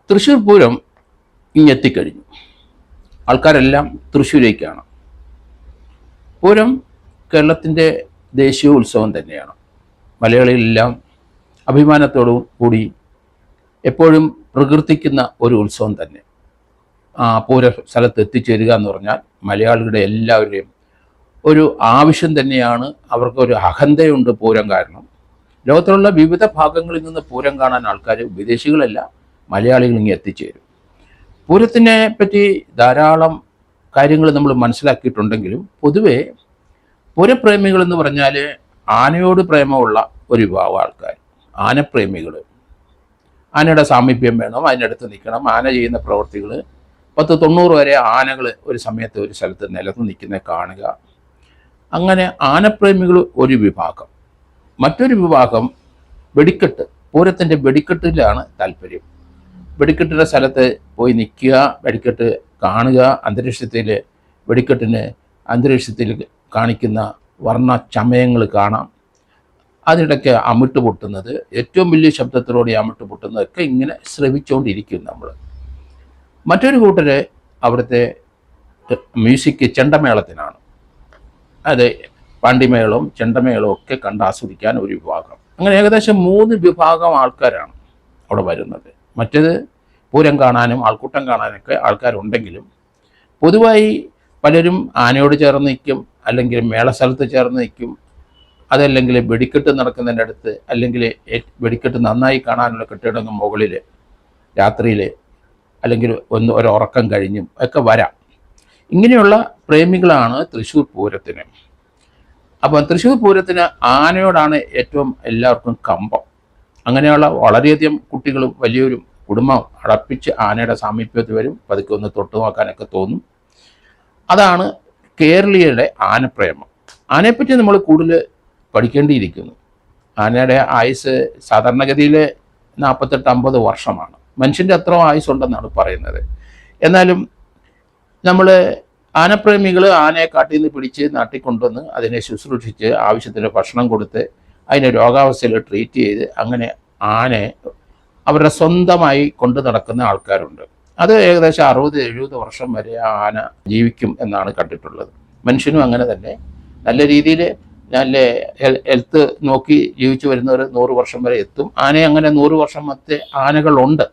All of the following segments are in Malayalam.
തൃശ്ശൂർ പൂരം ഇങ്ങെത്തിക്കഴിഞ്ഞു. ആൾക്കാരെല്ലാം തൃശ്ശൂരേക്കാണ്. പൂരം കേരളത്തിൻ്റെ ദേശീയോത്സവം തന്നെയാണ്. മലയാളികളെല്ലാം അഭിമാനത്തോടു കൂടി എപ്പോഴും പ്രകീർത്തിക്കുന്ന ഒരു ഉത്സവം തന്നെ. പൂര സ്ഥലത്ത് എത്തിച്ചേരുക എന്ന് പറഞ്ഞാൽ മലയാളികളുടെ എല്ലാവരുടെയും ഒരു ആവശ്യം തന്നെയാണ്. അവർക്കൊരു അഹന്തയുണ്ട് പൂരം കാരണം. ലോകത്തിലുള്ള വിവിധ ഭാഗങ്ങളിൽ നിന്ന് പൂരം കാണാൻ ആൾക്കാർ, വിദേശികളല്ല മലയാളികൾ ഇങ്ങനെ എത്തിച്ചേരും. പൂരത്തിനെ പറ്റി ധാരാളം കാര്യങ്ങൾ നമ്മൾ മനസ്സിലാക്കിയിട്ടുണ്ടെങ്കിലും പൊതുവെ പൂരപ്രേമികൾ എന്ന് പറഞ്ഞാൽ ആനയോട് പ്രേമമുള്ള ഒരു വിഭാഗം ആൾക്കാർ, ആനപ്രേമികൾ. ആനയുടെ സാമീപ്യം വേണം, അതിനടുത്ത് നിൽക്കണം, ആന ചെയ്യുന്ന പ്രവൃത്തികൾ 10-90 വരെ ആനകൾ ഒരു സമയത്ത് ഒരു സ്ഥലത്ത് നിലത്ത് നിൽക്കുന്നത് കാണുക. അങ്ങനെ ആനപ്രേമികൾ ഒരു വിഭാഗം. മറ്റൊരു വിഭാഗം വെടിക്കെട്ട്, പൂരത്തിൻ്റെ വെടിക്കെട്ടിലാണ് താല്പര്യം. വെടിക്കെട്ടിൻ്റെ സ്ഥലത്ത് പോയി നിൽക്കുക, വെടിക്കെട്ട് കാണുക, അന്തരീക്ഷത്തിൽ കാണിക്കുന്ന വർണ്ണ ചമയങ്ങൾ കാണാം. അതിനിടയ്ക്ക് അമിട്ട് പൊട്ടുന്നത്, ഏറ്റവും വലിയ ശബ്ദത്തിലൂടെ അമിട്ട് പൊട്ടുന്നതൊക്കെ ഇങ്ങനെ ശ്രവിച്ചുകൊണ്ടിരിക്കും നമ്മൾ. മറ്റൊരു കൂട്ടർ അവിടുത്തെ മ്യൂസിക് ചെണ്ടമേളത്തിനാണ്. അത് പാണ്ടിമേളവും ചെണ്ടമേളവും ഒക്കെ കണ്ട് ആസ്വദിക്കാൻ ഒരു വിഭാഗം. അങ്ങനെ ഏകദേശം 3 വിഭാഗം ആൾക്കാരാണ് അവിടെ വരുന്നത്. മറ്റേത് പൂരം കാണാനും ആൾക്കൂട്ടം കാണാനൊക്കെ ആൾക്കാരുണ്ടെങ്കിലും പൊതുവായി പലരും ആനയോട് ചേർന്ന് നിൽക്കും, അല്ലെങ്കിൽ മേളസ്ഥലത്ത് ചേർന്ന് നിൽക്കും, അതല്ലെങ്കിൽ വെടിക്കെട്ട് നടക്കുന്നതിൻ്റെ അടുത്ത്, അല്ലെങ്കിൽ വെടിക്കെട്ട് നന്നായി കാണാനുള്ള കെട്ടിടങ്ങൾ മുകളിൽ രാത്രിയിൽ, അല്ലെങ്കിൽ ഒരുറക്കം കഴിഞ്ഞും ഒക്കെ വരാം. ഇങ്ങനെയുള്ള പ്രേമികളാണ് തൃശ്ശൂർ പൂരത്തിന്. അപ്പം തൃശ്ശൂർ പൂരത്തിന് ആനയോടാണ് ഏറ്റവും എല്ലാവർക്കും കമ്പം. അങ്ങനെയുള്ള വളരെയധികം കുട്ടികളും വലിയൊരു കുടുംബം അടപ്പിച്ച് ആനയുടെ സാമീപ്യത്തിൽ വരും. പതുക്കെ ഒന്ന് തൊട്ടു നോക്കാനൊക്കെ തോന്നും. അതാണ് കേരളീയരുടെ ആനപ്രേമം. ആനയെപ്പറ്റി നമ്മൾ കൂടുതൽ പഠിക്കേണ്ടിയിരിക്കുന്നു. ആനയുടെ ആയുസ് സാധാരണഗതിയിൽ 48-50 വർഷമാണ്. മനുഷ്യൻ്റെ അത്ര ആയുസ്സുണ്ടെന്നാണ് പറയുന്നത്. എന്നാലും നമ്മൾ ആനപ്രേമികൾ ആനയെ കാട്ടിൽ നിന്ന് പിടിച്ച് നാട്ടിൽ കൊണ്ടുവന്ന് അതിനെ ശുശ്രൂഷിച്ച് ആവശ്യത്തിന് ഭക്ഷണം കൊടുത്ത് അതിനെ രോഗാവസ്ഥയിൽ ട്രീറ്റ് ചെയ്ത് അങ്ങനെ ആനയെ അവരുടെ സ്വന്തമായി കൊണ്ടു നടക്കുന്ന ആൾക്കാരുണ്ട്. അത് ഏകദേശം 60-70 വർഷം വരെ ആന ജീവിക്കും എന്നാണ് കണ്ടിട്ടുള്ളത്. മനുഷ്യനും അങ്ങനെ തന്നെ നല്ല രീതിയിൽ നല്ല ഹെൽത്ത് നോക്കി ജീവിച്ചു വരുന്നവർ 100 വർഷം വരെ എത്തും. ആനയെ അങ്ങനെ 100 വർഷമത്തെ ആനകളുണ്ട്.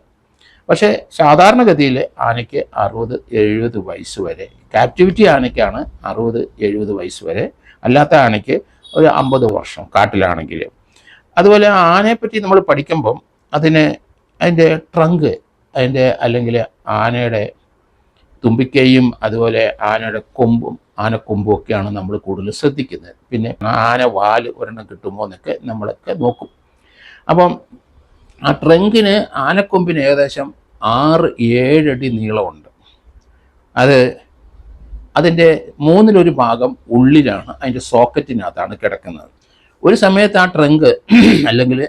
പക്ഷേ സാധാരണഗതിയിൽ ആനയ്ക്ക് 60-70 വയസ്സ് വരെ, ക്യാപ്റ്റിവിറ്റി ആനയ്ക്കാണ് 60-70 വയസ്സ് വരെ, അല്ലാത്ത ആനയ്ക്ക് ഒരു 50 വർഷം കാട്ടിലാണെങ്കിൽ. അതുപോലെ ആനയെപ്പറ്റി നമ്മൾ പഠിക്കുമ്പം അതിൻ്റെ ട്രങ്ക്, അല്ലെങ്കിൽ ആനയുടെ തുമ്പിക്കൈയും അതുപോലെ ആനയുടെ ആനക്കൊമ്പും ഒക്കെയാണ് നമ്മൾ കൂടുതൽ ശ്രദ്ധിക്കുന്നത്. പിന്നെ ആന വാല് ഒരെണ്ണം കിട്ടുമോ എന്നൊക്കെ നമ്മളൊക്കെ നോക്കും. അപ്പം ആ ട്രങ്കിന്, ആനക്കൊമ്പിന് ഏകദേശം 6-7 അടി നീളമുണ്ട്. അതിൻ്റെ 1/3 ഭാഗം ഉള്ളിലാണ്, അതിൻ്റെ സോക്കറ്റിനകത്താണ് കിടക്കുന്നത്. ഒരു സമയത്ത് ആ ട്രങ്ക് അല്ലെങ്കിൽ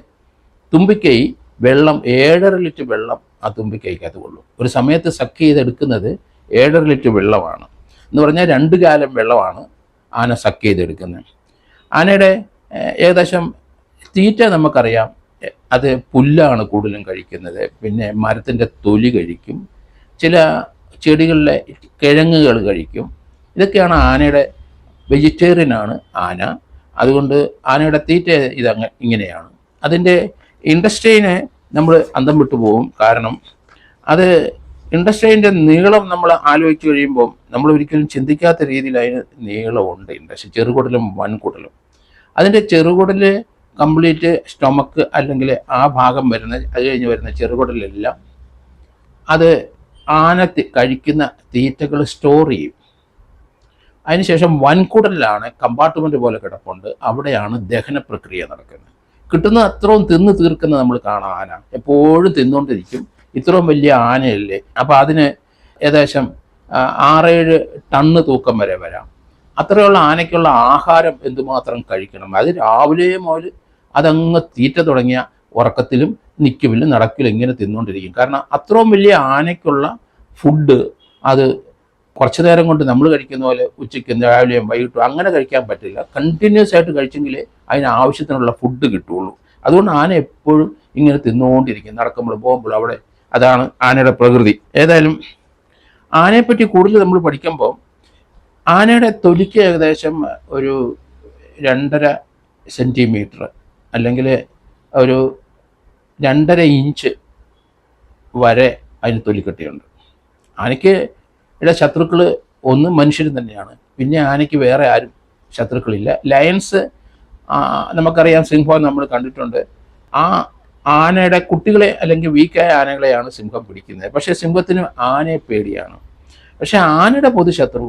തുമ്പിക്കൈ വെള്ളം 7.5 ലിറ്റർ വെള്ളം ആ തുമ്പിക്കൈക്കകത്ത് കൊള്ളും. ഒരു സമയത്ത് സക്ക് ചെയ്തെടുക്കുന്നത് 7.5 ലിറ്റർ വെള്ളമാണ് എന്ന് പറഞ്ഞാൽ 2 ഗാലൻ വെള്ളമാണ് ആന സക്ക് ചെയ്തെടുക്കുന്നത്. ആനയുടെ ഏകദേശം തീറ്റ നമുക്കറിയാം, അത് പുല്ലാണ് കൂടുതലും കഴിക്കുന്നത്. പിന്നെ മരത്തിൻ്റെ തൊലി കഴിക്കും, ചില ചെടികളിലെ കിഴങ്ങുകൾ കഴിക്കും. ഇതൊക്കെയാണ് ആനയുടെ, വെജിറ്റേറിയനാണ് ആന. അതുകൊണ്ട് ആനയുടെ തീറ്റ ഇങ്ങനെയാണ്. അതിൻ്റെ ഇൻഡസ്ട്രീനെ നമ്മൾ അന്തം വിട്ടു പോകും. കാരണം അത് ഇൻഡസ്ട്രീൻ്റെ നീളം നമ്മൾ ആലോചിച്ച് കഴിയുമ്പോൾ നമ്മൾ ഒരിക്കലും ചിന്തിക്കാത്ത രീതിയിൽ അതിന് നീളമുണ്ട്. ഇൻഡസ്ട്രി ചെറുകുടലും വൻകുടലും. അതിൻ്റെ ചെറുകുടൽ കംപ്ലീറ്റ് സ്റ്റൊമക്ക് അല്ലെങ്കിൽ ആ ഭാഗം വരുന്ന, അത് കഴിഞ്ഞ് വരുന്ന ചെറുകുടലെല്ലാം അത് ആന കഴിക്കുന്ന തീറ്റകൾ സ്റ്റോർ ചെയ്യും. അതിനുശേഷം വൻകുടലിലാണ് കമ്പാർട്ട്മെൻറ്റ് പോലെ കിടപ്പുണ്ട്. അവിടെയാണ് ദഹന പ്രക്രിയ നടക്കുന്നത്. കിട്ടുന്ന അത്രയും തിന്ന് തീർക്കുന്നത് നമ്മൾ കാണാം. ആന എപ്പോഴും തിന്നുകൊണ്ടിരിക്കും. ഇത്രയും വലിയ ആനയല്ലേ. അപ്പോൾ അതിന് ഏകദേശം 6-7 ടണ്ണ് തൂക്കം വരെ വരാം. അത്രയുള്ള ആനയ്ക്കുള്ള ആഹാരം എന്തുമാത്രം കഴിക്കണം. അത് രാവിലെ മുതൽ അതങ്ങ് തീറ്റ തുടങ്ങിയ ഉറക്കത്തിലും നിൽക്കുമില്ല നടക്കില്ല ഇങ്ങനെ തിന്നുകൊണ്ടിരിക്കും. കാരണം അത്രയും വലിയ ആനയ്ക്കുള്ള ഫുഡ് അത് കുറച്ച് നേരം കൊണ്ട് നമ്മൾ കഴിക്കുന്ന പോലെ ഉച്ചയ്ക്ക് രാവിലെയും വൈകിട്ടും അങ്ങനെ കഴിക്കാൻ പറ്റില്ല. കണ്ടിന്യൂസ് ആയിട്ട് കഴിച്ചെങ്കിലേ അതിന് ആവശ്യത്തിനുള്ള ഫുഡ് കിട്ടുള്ളൂ. അതുകൊണ്ട് ആന എപ്പോഴും ഇങ്ങനെ തിന്നുകൊണ്ടിരിക്കും. നടക്കുമ്പോൾ പോകുമ്പോൾ അവിടെ അതാണ് ആനയുടെ പ്രകൃതി. ഏതായാലും ആനയെപ്പറ്റി കൂടുതൽ നമ്മൾ പഠിക്കുമ്പോൾ ആനയുടെ തൊലിക്ക് ഏകദേശം ഒരു 2.5 സെൻറ്റിമീറ്റർ അല്ലെങ്കിൽ ഒരു 2.5 ഇഞ്ച് വരെ അതിന് തൊലിക്കട്ടിയുണ്ട്. ആനയ്ക്ക് ശത്രുക്കൾ ഒന്ന് മനുഷ്യർ തന്നെയാണ്. പിന്നെ ആനയ്ക്ക് വേറെ ആരും ശത്രുക്കളില്ല. ലയൺസ് നമുക്കറിയാം, സിംഹം നമ്മൾ കണ്ടിട്ടുണ്ട്. ആ ആനയുടെ കുട്ടികളെ അല്ലെങ്കിൽ വീക്കായ ആനകളെയാണ് സിംഹം പിടിക്കുന്നത്. പക്ഷേ സിംഹത്തിന് ആനയെ പേടിയാണ്. പക്ഷെ ആനയുടെ പൊതുശത്രു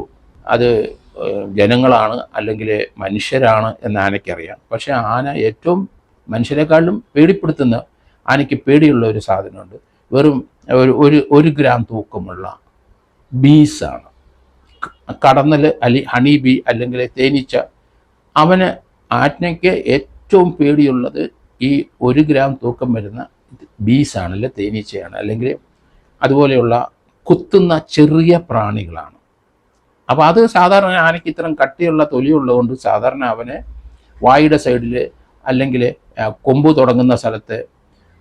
അത് ജനങ്ങളാണ് അല്ലെങ്കിൽ മനുഷ്യരാണ് എന്ന് ആനയ്ക്കറിയാം. പക്ഷെ ആന ഏറ്റവും മനുഷ്യരെക്കാളും പേടിപ്പെടുത്തുന്ന, ആനയ്ക്ക് പേടിയുള്ള ഒരു സാധനമുണ്ട്. വെറും ഒരു ഗ്രാം തൂക്കമുള്ള ബീസാണ്. കടന്നൽ അല്ലെങ്കിൽ ഹണി ബി അല്ലെങ്കിൽ തേനീച്ച. അവന് ആനയ്ക്ക് ഏറ്റവും പേടിയുള്ളത് ഈ 1 ഗ്രാം തൂക്കം വരുന്ന ബീസാണ്, അല്ലെ തേനീച്ചയാണ്, അല്ലെങ്കിൽ അതുപോലെയുള്ള കുത്തുന്ന ചെറിയ പ്രാണികളാണ്. അപ്പോൾ അത് സാധാരണ ആനയ്ക്ക് ഇത്തരം കട്ടിയുള്ള തൊലിയുള്ളതുകൊണ്ട് സാധാരണ അവനെ വായുടെ സൈഡിൽ അല്ലെങ്കിൽ കൊമ്പ് തുടങ്ങുന്ന സ്ഥലത്ത്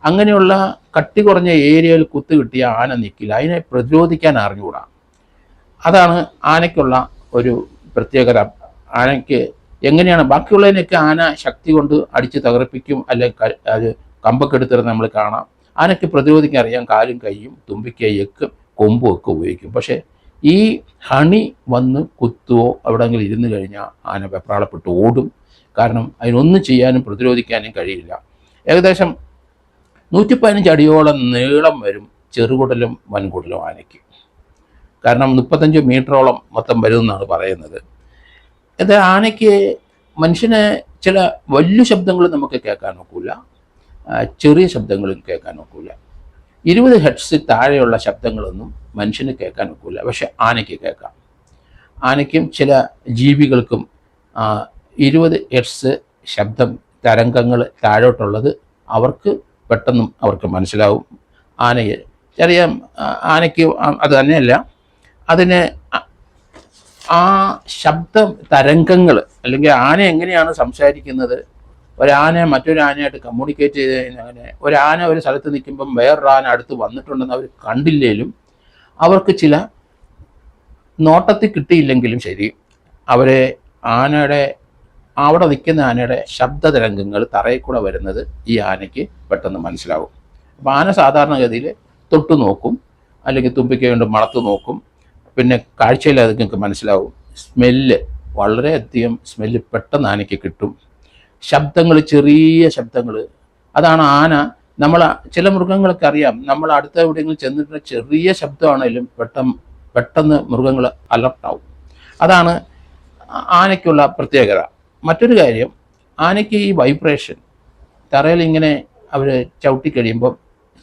അങ്ങനെയുള്ള കട്ടി കുറഞ്ഞ ഏരിയയിൽ കുത്തു കിട്ടിയ ആന നിൽക്കില്ല. അതിനെ പ്രതിരോധിക്കാൻ അറിഞ്ഞുകൂടാ. അതാണ് ആനയ്ക്കുള്ള ഒരു പ്രത്യേകത. ആനയ്ക്ക് എങ്ങനെയാണ് ബാക്കിയുള്ളതിനൊക്കെ ആന ശക്തി കൊണ്ട് അടിച്ച് തകർപ്പിക്കും, അല്ലെങ്കിൽ അത് കമ്പൊക്കെ എടുത്തിട്ട് നമ്മൾ കാണാം. ആനയ്ക്ക് പ്രതിരോധിക്കാൻ അറിയാം. കാലും കൈയും തുമ്പിക്കൈയൊക്കെ കൊമ്പും ഒക്കെ ഉപയോഗിക്കും. പക്ഷേ ഈ ഹണി വന്ന് കുത്തുവോ എവിടെയെങ്കിലും ഇരുന്ന് കഴിഞ്ഞാൽ ആന വെപ്രാളപ്പെട്ട് ഓടും. കാരണം അതിനൊന്നും ചെയ്യാനും പ്രതിരോധിക്കാനും കഴിയില്ല. ഏകദേശം 115 അടിയോളം നീളം വരും ചെറുകുടലും വൻകുടലും ആനയ്ക്ക്. കാരണം 35 മീറ്ററോളം മൊത്തം വരുമെന്നാണ് പറയുന്നത്. ഇത് ആനയ്ക്ക് മനുഷ്യന് ചില വലിയ ശബ്ദങ്ങൾ നമുക്ക് കേൾക്കാൻ ഒക്കില്ല, ചെറിയ ശബ്ദങ്ങളും കേൾക്കാൻ ഒക്കില്ല. 20 ഹെർട്സിൽ താഴെയുള്ള ശബ്ദങ്ങളൊന്നും മനുഷ്യന് കേൾക്കാൻ ഒക്കില്ല. പക്ഷെ ആനയ്ക്ക് കേൾക്കാം. ആനയ്ക്കും ചില ജീവികൾക്കും 20 ഹെർട്സ് ശബ്ദം തരംഗങ്ങൾ താഴോട്ടുള്ളത് പെട്ടെന്ന് അവർക്ക് മനസ്സിലാവും. ആനയെ അറിയാം. ആനയ്ക്ക് അത് തന്നെയല്ല, അതിന് ആ ശബ്ദ തരംഗങ്ങൾ അല്ലെങ്കിൽ ആന എങ്ങനെയാണ് സംസാരിക്കുന്നത്, ഒരാന മറ്റൊരു ആനയായിട്ട് കമ്മ്യൂണിക്കേറ്റ് ചെയ്തതിന് ഒരാന ഒരു സ്ഥലത്ത് നിൽക്കുമ്പം വേറൊരു ആന അടുത്ത് വന്നിട്ടുണ്ടെന്ന് അവർ കണ്ടില്ലെങ്കിലും അവർക്ക് ചില നോട്ടത്തിൽ കിട്ടിയില്ലെങ്കിലും ശരി, അവരെ ആനയുടെ അവിടെ നിൽക്കുന്ന ആനയുടെ ശബ്ദ തരംഗങ്ങൾ തറയിൽ കൂടെ വരുന്നത് ഈ ആനയ്ക്ക് പെട്ടെന്ന് മനസ്സിലാവും. അപ്പോൾ ആന സാധാരണഗതിയിൽ തൊട്ടു നോക്കും, അല്ലെങ്കിൽ തുമ്പിക്കൈ കൊണ്ട് മണത്ത് നോക്കും. പിന്നെ കാഴ്ചയിൽ അത് നിങ്ങൾക്ക് മനസ്സിലാവും. സ്മെല്ല്, വളരെയധികം സ്മെല്ല് പെട്ടെന്ന് ആനയ്ക്ക് കിട്ടും. ശബ്ദങ്ങൾ, ചെറിയ ശബ്ദങ്ങൾ, അതാണ് ആന. ചില മൃഗങ്ങളൊക്കെ അറിയാം, നമ്മൾ അടുത്ത എവിടെയെങ്കിലും ചെന്നിട്ട് ചെറിയ ശബ്ദമാണെങ്കിലും പെട്ടെന്ന് മൃഗങ്ങൾ അലർട്ടാവും. അതാണ് ആനയ്ക്കുള്ള പ്രത്യേകത. മറ്റൊരു കാര്യം, ആനയ്ക്ക് ഈ വൈബ്രേഷൻ, തറയിൽ ഇങ്ങനെ അവർ ചവിട്ടിക്കഴിയുമ്പം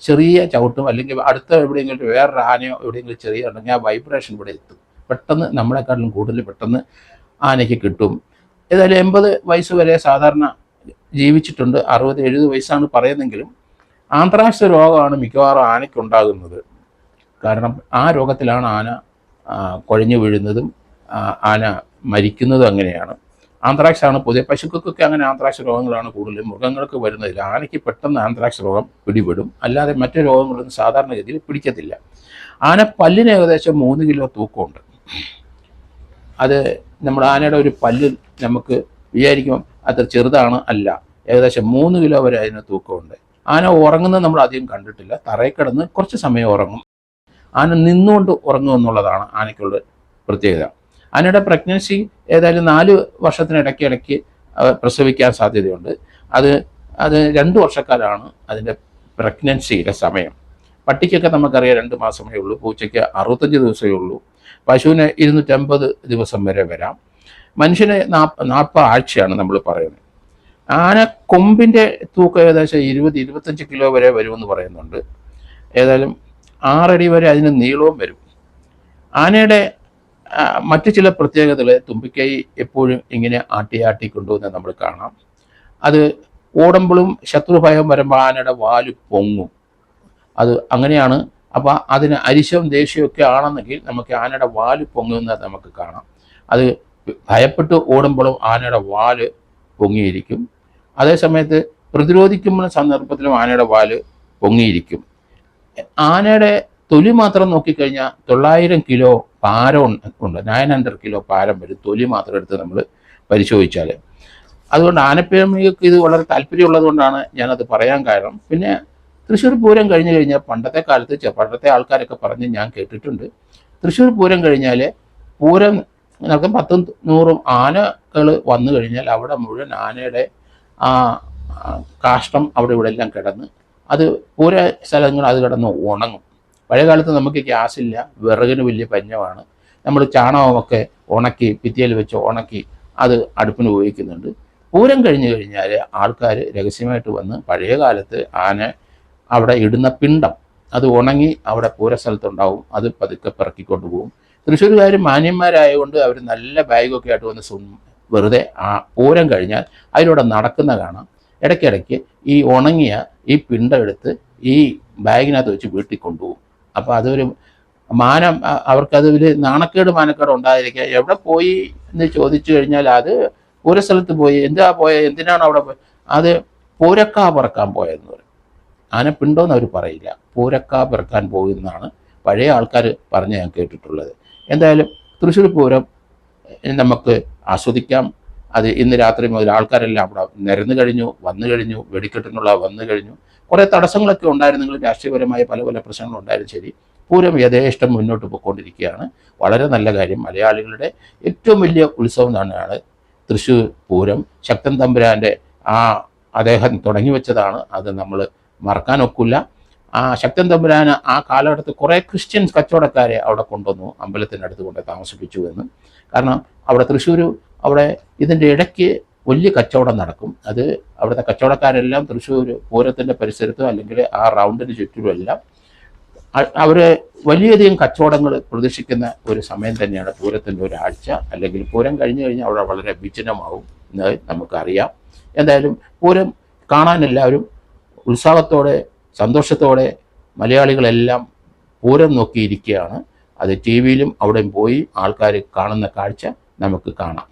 ചെറിയ ചവിട്ടും, അല്ലെങ്കിൽ അടുത്ത എവിടെയെങ്കിലും വേറൊരു ആനയോ എവിടെയെങ്കിലും ചെറിയ ഉണ്ടെങ്കിൽ ആ വൈബ്രേഷൻ ഇവിടെ എത്തും. പെട്ടെന്ന് നമ്മളെക്കാട്ടിലും കൂടുതൽ പെട്ടെന്ന് ആനയ്ക്ക് കിട്ടും. ഏതായാലും 80 വയസ്സ് വരെ സാധാരണ ജീവിച്ചിട്ടുണ്ട്. 60-70 വയസ്സാണ് പറയുന്നെങ്കിലും ആന്ത്രാക്സ് രോഗമാണ് മിക്കവാറും ആനയ്ക്കുണ്ടാകുന്നത്. കാരണം ആ രോഗത്തിലാണ് ആന കുഴഞ്ഞു വീഴുന്നതും ആന മരിക്കുന്നതും. അങ്ങനെയാണ്. ആന്ത്രാക്സ് ആണ് പൊതുവെ. പശുക്കൾക്കൊക്കെ അങ്ങനെ ആന്ത്രാക്സ് രോഗങ്ങളാണ് കൂടുതലും. മൃഗങ്ങൾക്ക് വരുന്നതില്ല. ആനയ്ക്ക് പെട്ടെന്ന് ആന്ത്രാക്സ് രോഗം പിടിപെടും. അല്ലാതെ മറ്റു രോഗങ്ങളൊന്നും സാധാരണഗതിയിൽ പിടിക്കത്തില്ല. ആന പല്ലിന് ഏകദേശം 3 കിലോ തൂക്കമുണ്ട്. അത് നമ്മുടെ ആനയുടെ ഒരു പല്ല് നമുക്ക് വിചാരിക്കും അത്ര ചെറുതാണ്, അല്ല. ഏകദേശം 3 കിലോ വരെ അതിന് തൂക്കമുണ്ട്. ആന ഉറങ്ങുന്നത് നമ്മൾ അധികം കണ്ടിട്ടില്ല. തറയിൽ കിടന്ന് കുറച്ച് സമയം ഉറങ്ങും. ആന നിന്നുകൊണ്ട് ഉറങ്ങും എന്നുള്ളതാണ് ആനയ്ക്കുള്ള പ്രത്യേകത. ആനയുടെ പ്രഗ്നൻസി ഏതായാലും 4 വർഷത്തിനിടയ്ക്ക് പ്രസവിക്കാൻ സാധ്യതയുണ്ട്. അത് 2 വർഷക്കാലമാണ് അതിൻ്റെ പ്രഗ്നൻസിയുടെ സമയം. പട്ടിക്കൊക്കെ നമുക്കറിയാം 2 മാസമേ ഉള്ളൂ. പൂച്ചയ്ക്ക് 65 ദിവസമേ ഉള്ളൂ. പശുവിന് 250 ദിവസം വരെ വരാം. മനുഷ്യന് 40 ആഴ്ചയാണ് നമ്മൾ പറയുന്നത്. ആന കൊമ്പിൻ്റെ തൂക്കം ഏകദേശം 20-25 കിലോ വരെ വരുമെന്ന് പറയുന്നുണ്ട്. ഏതായാലും 6 അടി വരെ അതിന് നീളവും വരും. ആനയുടെ മറ്റു ചില പ്രത്യേകതകൾ, തുമ്പിക്കൈ എപ്പോഴും ഇങ്ങനെ ആട്ടി കൊണ്ടുവന്ന് നമ്മൾ കാണാം. അത് ഓടുമ്പോഴും ശത്രുഭയം വരുമ്പോൾ ആനയുടെ വാല് പൊങ്ങും. അത് അങ്ങനെയാണ്. അപ്പോൾ അതിന് അരിശവും ദേഷ്യമൊക്കെ ആണെന്നെങ്കിൽ നമുക്ക് ആനയുടെ വാല് പൊങ്ങുന്നത് നമുക്ക് കാണാം. അത് ഭയപ്പെട്ട് ഓടുമ്പോഴും ആനയുടെ വാല് പൊങ്ങിയിരിക്കും. അതേസമയത്ത് പ്രതിരോധിക്കുന്ന സന്ദർഭത്തിലും ആനയുടെ വാല് പൊങ്ങിയിരിക്കും. ആനയുടെ തൊലി മാത്രം നോക്കിക്കഴിഞ്ഞാൽ 900 കിലോ ഭാരം ഉണ്ട്. 900 കിലോ ഭാരം വരും തൊലി മാത്രം എടുത്ത് നമ്മൾ പരിശോധിച്ചാൽ. അതുകൊണ്ട് ആനപ്രേമികൾക്ക് ഇത് വളരെ താല്പര്യമുള്ളത് കൊണ്ടാണ് ഞാനത് പറയാൻ കാരണം. പിന്നെ തൃശ്ശൂർ പൂരം കഴിഞ്ഞ് കഴിഞ്ഞാൽ പണ്ടത്തെ കാലത്ത് പണ്ടത്തെ ആൾക്കാരൊക്കെ പറഞ്ഞ് ഞാൻ കേട്ടിട്ടുണ്ട്, തൃശ്ശൂർ പൂരം കഴിഞ്ഞാൽ പൂരം നടക്കും 10-100 ആനകൾ വന്നു കഴിഞ്ഞാൽ അവിടെ മുഴുവൻ ആനയുടെ ആ കാഷ്ടം അവിടെ ഇവിടെ എല്ലാം കിടന്ന് അത് പൂര സ്ഥലങ്ങൾ അത് കിടന്ന് ഉണങ്ങും. പഴയ കാലത്ത് നമുക്ക് ഗ്യാസ് ഇല്ല, വിറകിന് വലിയ പഞ്ഞമാണ്. നമ്മൾ ചാണകമൊക്കെ ഉണക്കി ഭിത്തിയിൽ വെച്ച് ഉണക്കി അത് അടുപ്പിന് ഉപയോഗിക്കുന്നുണ്ട്. പൂരം കഴിഞ്ഞ് കഴിഞ്ഞാൽ ആൾക്കാർ രഹസ്യമായിട്ട് വന്ന് പഴയ കാലത്ത് ആന അവിടെ ഇടുന്ന പിണ്ടം അത് ഉണങ്ങി അവിടെ പൂരസ്ഥലത്തുണ്ടാവും, അത് പതുക്കെ പിറക്കിക്കൊണ്ട് പോകും. തൃശ്ശൂർകാർ മാന്യന്മാരായതുകൊണ്ട് അവർ നല്ല ബാഗൊക്കെ ആയിട്ട് വന്ന് വെറുതെ ആ പൂരം കഴിഞ്ഞാൽ അതിലൂടെ നടക്കുന്ന കാണാം. ഇടയ്ക്കിടയ്ക്ക് ഈ ഉണങ്ങിയ ഈ പിണ്ടം എടുത്ത് ഈ ബാഗിനകത്ത് വെച്ച് വീട്ടിൽ കൊണ്ടുപോകും. അപ്പോൾ അതൊരു മാനം, അവർക്കത് വലിയ നാണക്കേട് മാനക്കേട് ഉണ്ടായിരിക്കുക. എവിടെ പോയി എന്ന് ചോദിച്ചു കഴിഞ്ഞാൽ അത് പൂരസ്ഥലത്ത് പോയി. എന്താ പോയത്, എന്തിനാണ് അവിടെ പോയത്, അത് പൂരക്കാ പറക്കാൻ പോയതെന്ന് പറയും. ആനപ്പിണ്ടോന്ന് അവർ പറയില്ല, പൂരക്കാ പിറക്കാൻ പോകുന്നതാണ് പഴയ ആൾക്കാർ പറഞ്ഞ് ഞാൻ കേട്ടിട്ടുള്ളത്. എന്തായാലും തൃശ്ശൂർ പൂരം നമുക്ക് ആസ്വദിക്കാം. അത് ഇന്ന് രാത്രി മുതൽ ആൾക്കാരെല്ലാം അവിടെ നിരന്നു കഴിഞ്ഞു, വന്നു കഴിഞ്ഞു, വെടിക്കെട്ടിനുള്ള വന്നു കഴിഞ്ഞു. കുറേ തടസ്സങ്ങളൊക്കെ ഉണ്ടായിരുന്നെങ്കിലും രാഷ്ട്രീയപരമായ പല പല പ്രശ്നങ്ങളുണ്ടായിരുന്നു. ശരി, പൂരം യഥേഷ്ടം മുന്നോട്ട് പോയിക്കൊണ്ടിരിക്കുകയാണ്. വളരെ നല്ല കാര്യം. മലയാളികളുടെ ഏറ്റവും വലിയ ഉത്സവം തന്നെയാണ് തൃശ്ശൂർ പൂരം. ശക്തൻ തമ്പുരാൻ്റെ അദ്ദേഹം തുടങ്ങി വെച്ചതാണ്, അത് നമ്മൾ മറക്കാനൊക്കില്ല. ആ ശക്തൻ തമ്പുരാന് ആ കാലഘട്ടത്തിൽ കുറേ ക്രിസ്ത്യൻ കച്ചവടക്കാരെ അവിടെ കൊണ്ടുവന്നു, അമ്പലത്തിനടുത്ത് കൊണ്ട് താമസിപ്പിച്ചു എന്ന്. കാരണം അവിടെ തൃശ്ശൂർ അവിടെ ഇതിൻ്റെ ഇടയ്ക്ക് വലിയ കച്ചവടം നടക്കും. അത് അവിടുത്തെ കച്ചവടക്കാരെല്ലാം തൃശ്ശൂർ പൂരത്തിൻ്റെ പരിസരത്തും അല്ലെങ്കിൽ ആ റൗണ്ടിന് ചുറ്റുമെല്ലാം അവർ വലിയധികം കച്ചവടങ്ങൾ പ്രതീക്ഷിക്കുന്ന ഒരു സമയം തന്നെയാണ് പൂരത്തിൻ്റെ ഒരാഴ്ച. അല്ലെങ്കിൽ പൂരം കഴിഞ്ഞ് കഴിഞ്ഞാൽ അവിടെ വളരെ വിജനമാവും എന്ന് നമുക്കറിയാം. എന്തായാലും പൂരം കാണാൻ എല്ലാവരും ഉത്സാഹത്തോടെ സന്തോഷത്തോടെ മലയാളികളെല്ലാം പൂരം നോക്കിയിരിക്കുകയാണ്. അത് ടി വിയിലും അവിടെയും പോയി ആൾക്കാർ കാണുന്ന കാഴ്ച നമുക്ക് കാണാം.